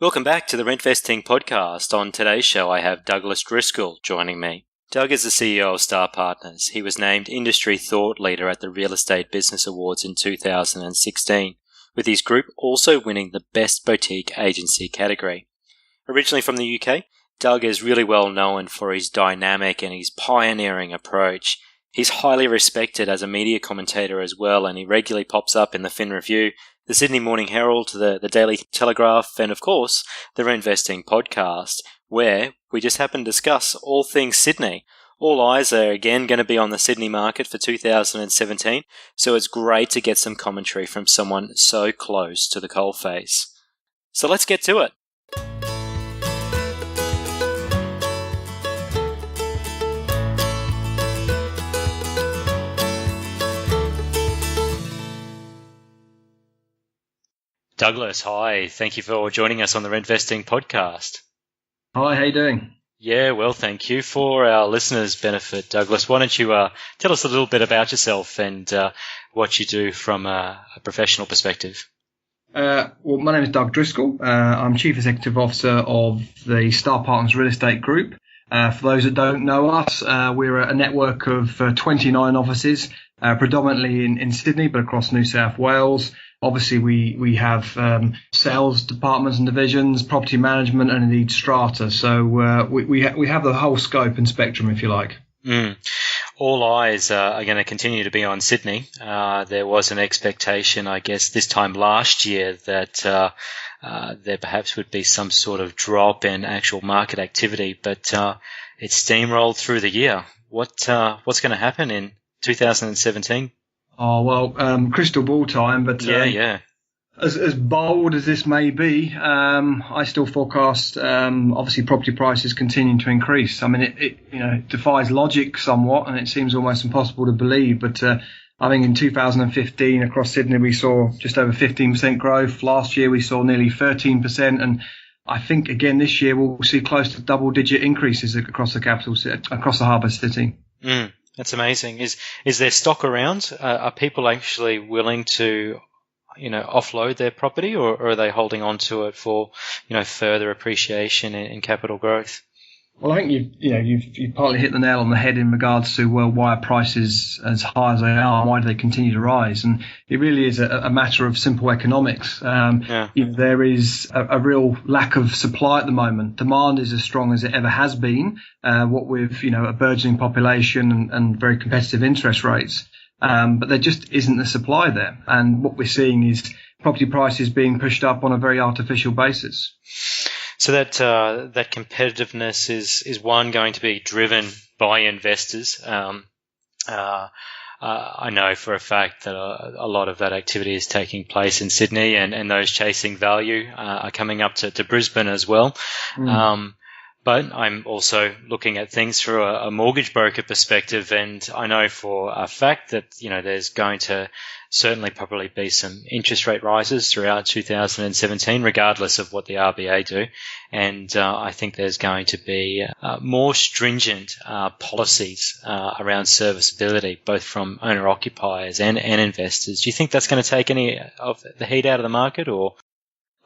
Welcome back to the Rentvesting Podcast. On today's show, I have Douglas Driscoll joining me. Doug is the CEO of Starr Partners. He was named Industry Thought Leader at the Real Estate Business Awards in 2016, with his group also winning the Best Boutique Agency category. Originally from the UK, Doug is really well known for his dynamic and his pioneering approach. He's highly respected as a media commentator as well, and he regularly pops up in the Fin Review, the Sydney Morning Herald, the Daily Telegraph, and of course, the Rentvesting Podcast, where we just happen to discuss all things Sydney. All eyes are again going to be on the Sydney market for 2017, so it's great to get some commentary from someone so close to the coalface. So let's get to it. Douglas, hi. Thank you for joining us on the Rentvesting Podcast. Hi, how you doing? Yeah, well, thank you. For our listeners' benefit, Douglas, why don't you tell us a little bit about yourself and what you do from a professional perspective? Well, my name is Doug Driscoll. I'm Chief Executive Officer of the Starr Partners Real Estate Group. For those that don't know us, we're a network of 29 offices, predominantly in Sydney, but across New South Wales. Obviously, we have sales departments and divisions, property management, and indeed strata. So we have the whole scope and spectrum, if you like. All eyes are going to continue to be on Sydney. There was an expectation, I guess, this time last year that there perhaps would be some sort of drop in actual market activity, but it steamrolled through the year. What's going to happen in 2017? Oh, well, crystal ball time, but yeah. As bold as this may be, I still forecast, obviously, property prices continuing to increase. I mean, it defies logic somewhat, and it seems almost impossible to believe. But I think in 2015 across Sydney we saw just over 15% growth. Last year we saw nearly 13%, and I think again this year we'll see close to double-digit increases across the capital, across the harbour city. That's amazing. Is there stock around? Are people actually willing to, offload their property, or are they holding on to it for, further appreciation in capital growth? Well, I think you've partly hit the nail on the head in regards to, well, why are prices as high as they are, and why do they continue to rise? And it really is a matter of simple economics. There is a real lack of supply at the moment. Demand is as strong as it ever has been, what with, a burgeoning population and very competitive interest rates. But there just isn't the supply there. And what we're seeing is property prices being pushed up on a very artificial basis. So that competitiveness is one going to be driven by investors. I know for a fact that a lot of that activity is taking place in Sydney, and those chasing value are coming up to Brisbane as well. But I'm also looking at things through a mortgage broker perspective, and I know for a fact that, there's going to certainly probably be some interest rate rises throughout 2017, regardless of what the RBA do. And I think there's going to be more stringent policies around serviceability, both from owner-occupiers and investors. Do you think that's going to take any of the heat out of the market, or?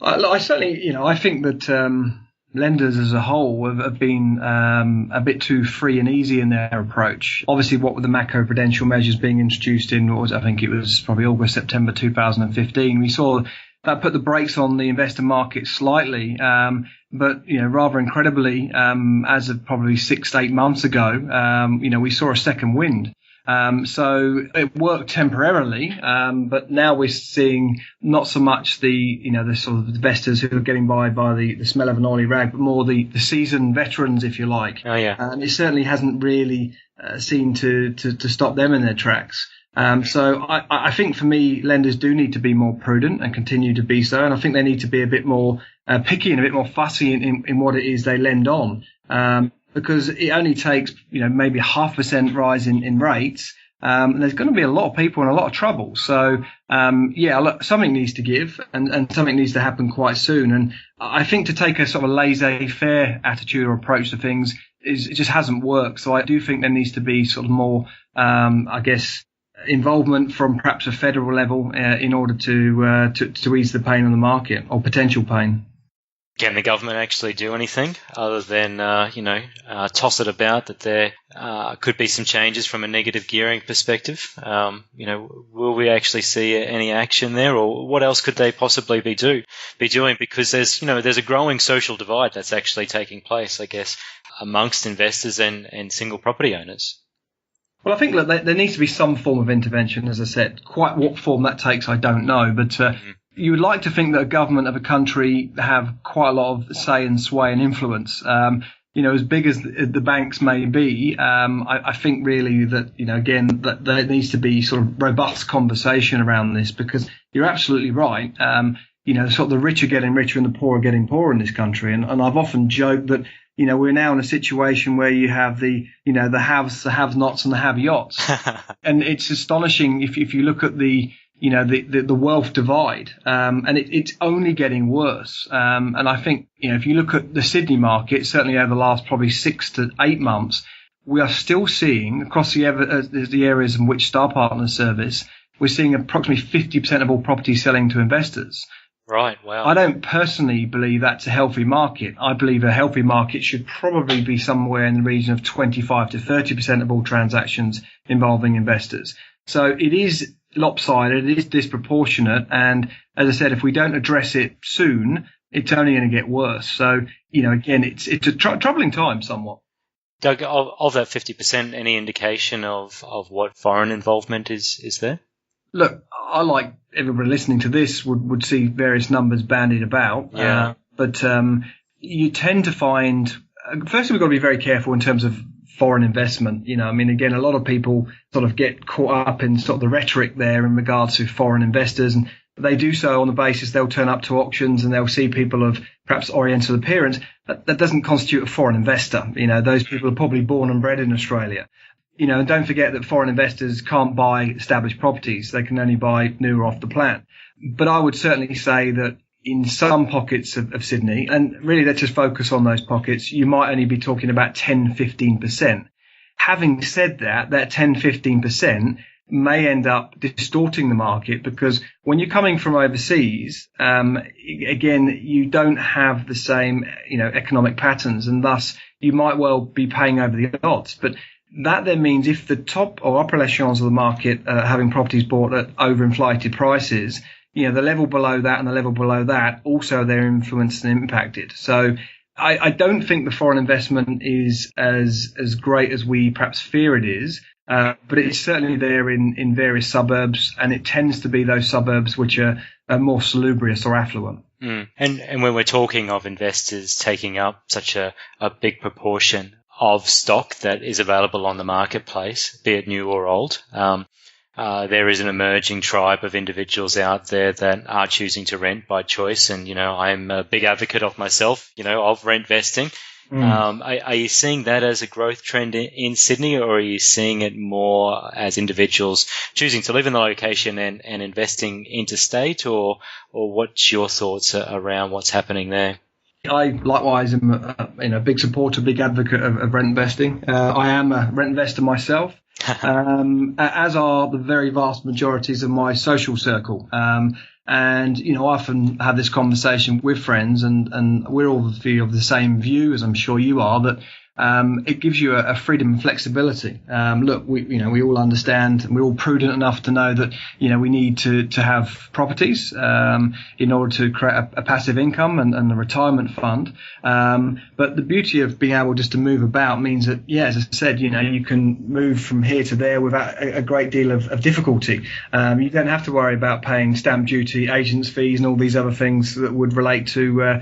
I certainly, I think that lenders as a whole have been a bit too free and easy in their approach. Obviously, what with the macro-prudential measures being introduced in, I think it was probably August, September 2015, we saw that put the brakes on the investor market slightly. But, rather incredibly, as of probably 6 to 8 months ago, we saw a second wind. So it worked temporarily, but now we're seeing not so much the sort of investors who are getting by the smell of an oily rag, but more the seasoned veterans, if you like. Oh, yeah. And it certainly hasn't really seemed to stop them in their tracks. So I think for me, lenders do need to be more prudent and continue to be so. And I think they need to be a bit more picky and a bit more fussy in what it is they lend on. Because it only takes, maybe a 0.5% rise in rates. There's going to be a lot of people in a lot of trouble. So, something needs to give and something needs to happen quite soon. And I think to take a sort of laissez-faire attitude or approach to things it just hasn't worked. So I do think there needs to be sort of more, involvement from perhaps a federal level in order to ease the pain on the market, or potential pain. Can the government actually do anything other than, toss it about that there could be some changes from a negative gearing perspective? Will we actually see any action there, or what else could they possibly be doing? Because there's a growing social divide that's actually taking place, I guess, amongst investors and single property owners. Well, I think that there needs to be some form of intervention, as I said. Quite what form that takes, I don't know, but you would like to think that a government of a country have quite a lot of say and sway and influence. As big as the banks may be, I think really that, again, that there needs to be sort of robust conversation around this, because you're absolutely right. Sort of the rich are getting richer and the poor are getting poorer in this country. And I've often joked that, we're now in a situation where you have the haves, the have-nots and the have-yots. And it's astonishing if you look at the wealth divide, and it's only getting worse. And I think, if you look at the Sydney market, certainly over the last probably 6 to 8 months, we are still seeing across the areas in which Starr Partners service, we're seeing approximately 50% of all properties selling to investors. Right, wow. I don't personally believe that's a healthy market. I believe a healthy market should probably be somewhere in the region of 25 to 30% of all transactions involving investors. So it is lopsided, it is disproportionate, and as I said, if we don't address it soon, it's only going to get worse. So, again, it's a troubling time somewhat. Doug, of that 50%, any indication of what foreign involvement is there? Look, I, like everybody listening to this, would see various numbers bandied about. Yeah. But you tend to find, firstly, we've got to be very careful in terms of foreign investment. Again, a lot of people sort of get caught up in sort of the rhetoric there in regards to foreign investors, and they do so on the basis they'll turn up to auctions and they'll see people of perhaps Oriental appearance. That doesn't constitute a foreign investor. Those people are probably born and bred in Australia. And don't forget that foreign investors can't buy established properties. They can only buy new or off the plan. But I would certainly say that in some pockets of Sydney, and really let's just focus on those pockets, you might only be talking about 10, 15%. Having said that 10, 15% may end up distorting the market, because when you're coming from overseas, again, you don't have the same, economic patterns, and thus you might well be paying over the odds. But that then means if the top or upper echelons of the market are having properties bought at overinflated prices, the level below that and the level below that also they're influenced and impacted. So I don't think the foreign investment is as great as we perhaps fear it is, but it's certainly there in various suburbs, and it tends to be those suburbs which are more salubrious or affluent. And when we're talking of investors taking up such a big proportion of stock that is available on the marketplace, be it new or old, there is an emerging tribe of individuals out there that are choosing to rent by choice. And, I'm a big advocate of myself, of rentvesting. Are you seeing that as a growth trend in Sydney, or are you seeing it more as individuals choosing to live in the location and investing interstate, or what's your thoughts around what's happening there? I likewise am a big supporter, big advocate of rent investing. I am a rent investor myself, as are the very vast majorities of my social circle. And, I often have this conversation with friends, and we're all of the same view, as I'm sure you are, that it gives you a freedom and flexibility. Look, we all understand, and we're all prudent enough to know that, we need to have properties, in order to create a passive income and a retirement fund. But the beauty of being able just to move about means that, as I said, you can move from here to there without a great deal of difficulty. You don't have to worry about paying stamp duty, agents fees, and all these other things that would relate to,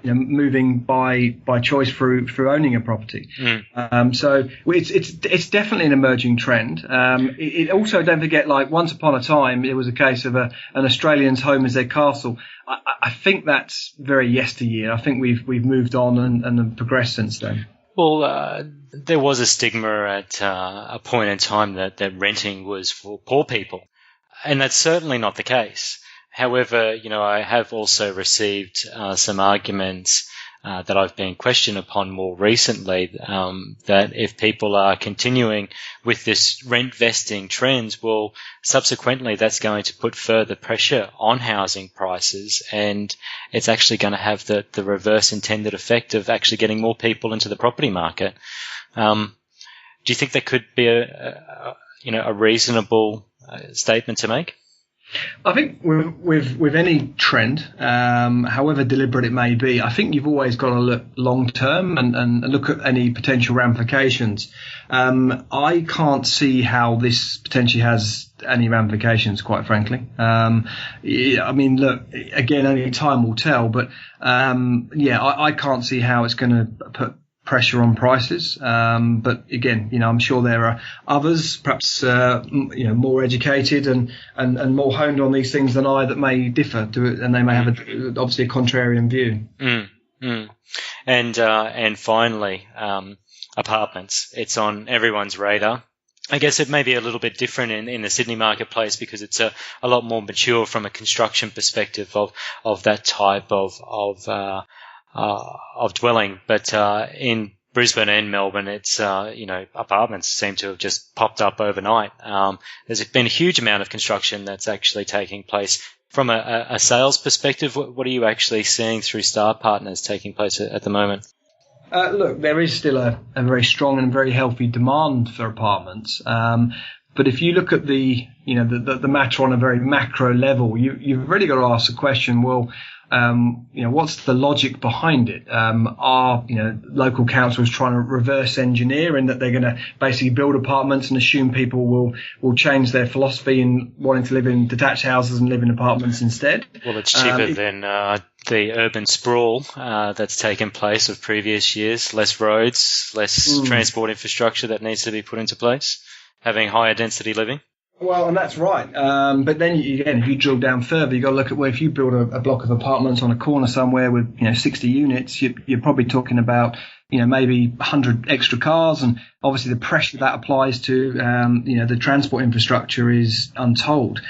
moving by choice through owning a property. So it's definitely an emerging trend. It also, don't forget, like once upon a time, it was a case of an Australian's home is their castle. I think that's very yesteryear. I think we've moved on and progressed since then. Well, there was a stigma at a point in time that renting was for poor people, and that's certainly not the case. However, I have also received some arguments that I've been questioned upon more recently, that if people are continuing with this rent vesting trends, well, subsequently that's going to put further pressure on housing prices, and it's actually going to have the reverse intended effect of actually getting more people into the property market. Do you think that could be a reasonable statement to make? I think with any trend, however deliberate it may be, I think you've always got to look long term and look at any potential ramifications. I can't see how this potentially has any ramifications, quite frankly. I mean, look, again, only time will tell, but I can't see how it's going to put pressure on prices. But again, I'm sure there are others, perhaps, more educated and more honed on these things than I, that may differ to it, and they may have obviously a contrarian view. And finally, apartments. It's on everyone's radar. I guess it may be a little bit different in the Sydney marketplace because it's a lot more mature from a construction perspective of that type of dwelling, but in Brisbane and Melbourne, it's apartments seem to have just popped up overnight. There's been a huge amount of construction that's actually taking place. From a sales perspective, what are you actually seeing through Starr Partners taking place at the moment? Look, there is still a very strong and very healthy demand for apartments. But if you look at the matter on a very macro level, you've really got to ask the question, well, what's the logic behind it? Are local councils trying to reverse engineer in that they're going to basically build apartments and assume people will change their philosophy in wanting to live in detached houses and live in apartments instead? Well, it's cheaper than the urban sprawl that's taken place of previous years. Less roads, less transport infrastructure that needs to be put into place, having higher density living. Well, and that's right. But then again, if you drill down further, you've got to look at where if you build a block of apartments on a corner somewhere with 60 units, you're probably talking about maybe 100 extra cars, and obviously the pressure that applies to the transport infrastructure is untold.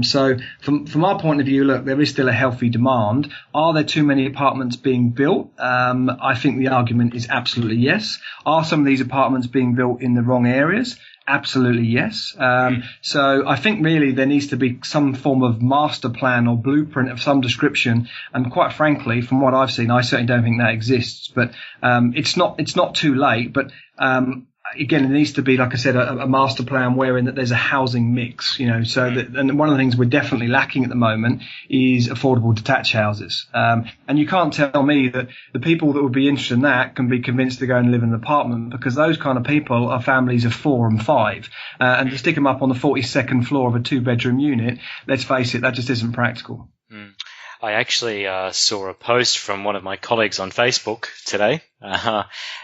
So from our point of view, look, there is still a healthy demand. Are there too many apartments being built? I think the argument is absolutely yes. Are some of these apartments being built in the wrong areas? Absolutely, yes. So I think really there needs to be some form of master plan or blueprint of some description. And quite frankly, from what I've seen, I certainly don't think that exists. But it's not too late. But again, it needs to be, like I said, a master plan wherein that there's a housing mix, so that, and one of the things we're definitely lacking at the moment is affordable detached houses. And you can't tell me that the people that would be interested in that can be convinced to go and live in an apartment, because those kind of people are families of 4 and 5. And to stick them up on the 42nd floor of a 2-bedroom unit, let's face it, that just isn't practical. I actually saw a post from one of my colleagues on Facebook today,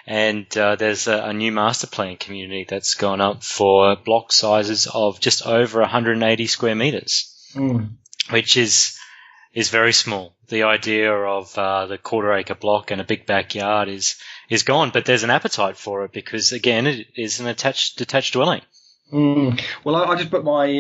and there's a new master plan community that's gone up for block sizes of just over 180 square meters, which is very small. The idea of the quarter-acre block and a big backyard is gone, but there's an appetite for it because, again, it is an detached dwelling. Well, I just booked my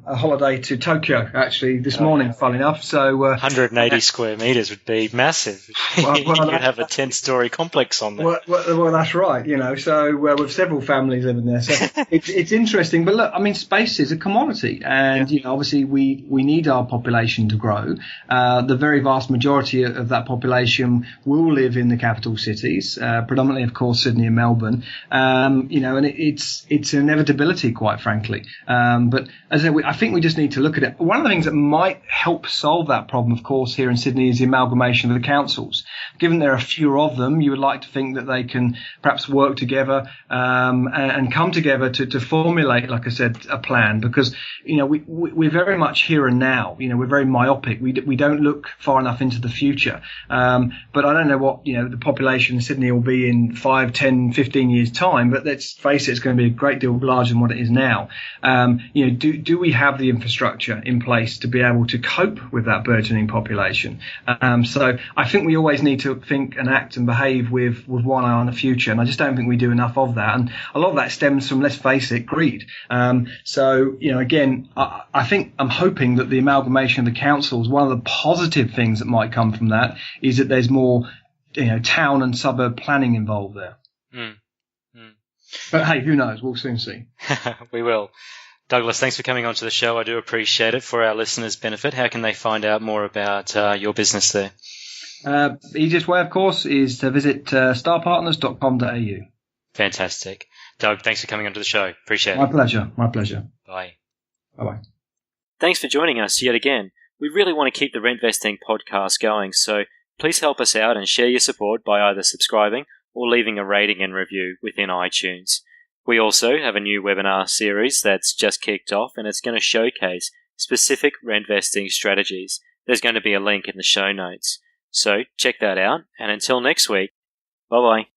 holiday to Tokyo actually this morning, funnily enough. So 180 square meters would be massive. Well, you could have a 10-story complex on there. Well, that's right. So with several families living there, so it's interesting. But look, I mean, space is a commodity, and obviously we need our population to grow. The very vast majority of that population will live in the capital cities, predominantly, of course, Sydney and Melbourne. And it's an inevitability, quite frankly. But as I said, I think we just need to look at it. One of the things that might help solve that problem, of course, here in Sydney is the amalgamation of the councils. Given there are fewer of them, you would like to think that they can perhaps work together and come together to formulate, like I said, a plan, because we're very much here and now. We're very myopic. We don't look far enough into the future. But I don't know what the population in Sydney will be in 5, 10, 15 years time, but let's face it, it's going to be a great deal larger than what it is now. Do we have the infrastructure in place to be able to cope with that burgeoning population? So I think we always need to think and act and behave with one eye on the future, and I just don't think we do enough of that. And a lot of that stems from, let's face it, greed. So again, I think I'm hoping that the amalgamation of the councils, one of the positive things that might come from that is that there's more town and suburb planning involved there. Mm. Mm. But hey, who knows? We'll soon see. We will. Douglas, thanks for coming onto the show. I do appreciate it. For our listeners' benefit, how can they find out more about your business there? Easiest way, of course, is to visit starpartners.com.au. Fantastic. Doug, thanks for coming onto the show. Appreciate it. My pleasure. My pleasure. Bye. Bye-bye. Thanks for joining us yet again. We really want to keep the Rentvesting podcast going, so please help us out and share your support by either subscribing or leaving a rating and review within iTunes. We also have a new webinar series that's just kicked off, and it's going to showcase specific rentvesting strategies. There's going to be a link in the show notes. So check that out, and until next week, bye-bye.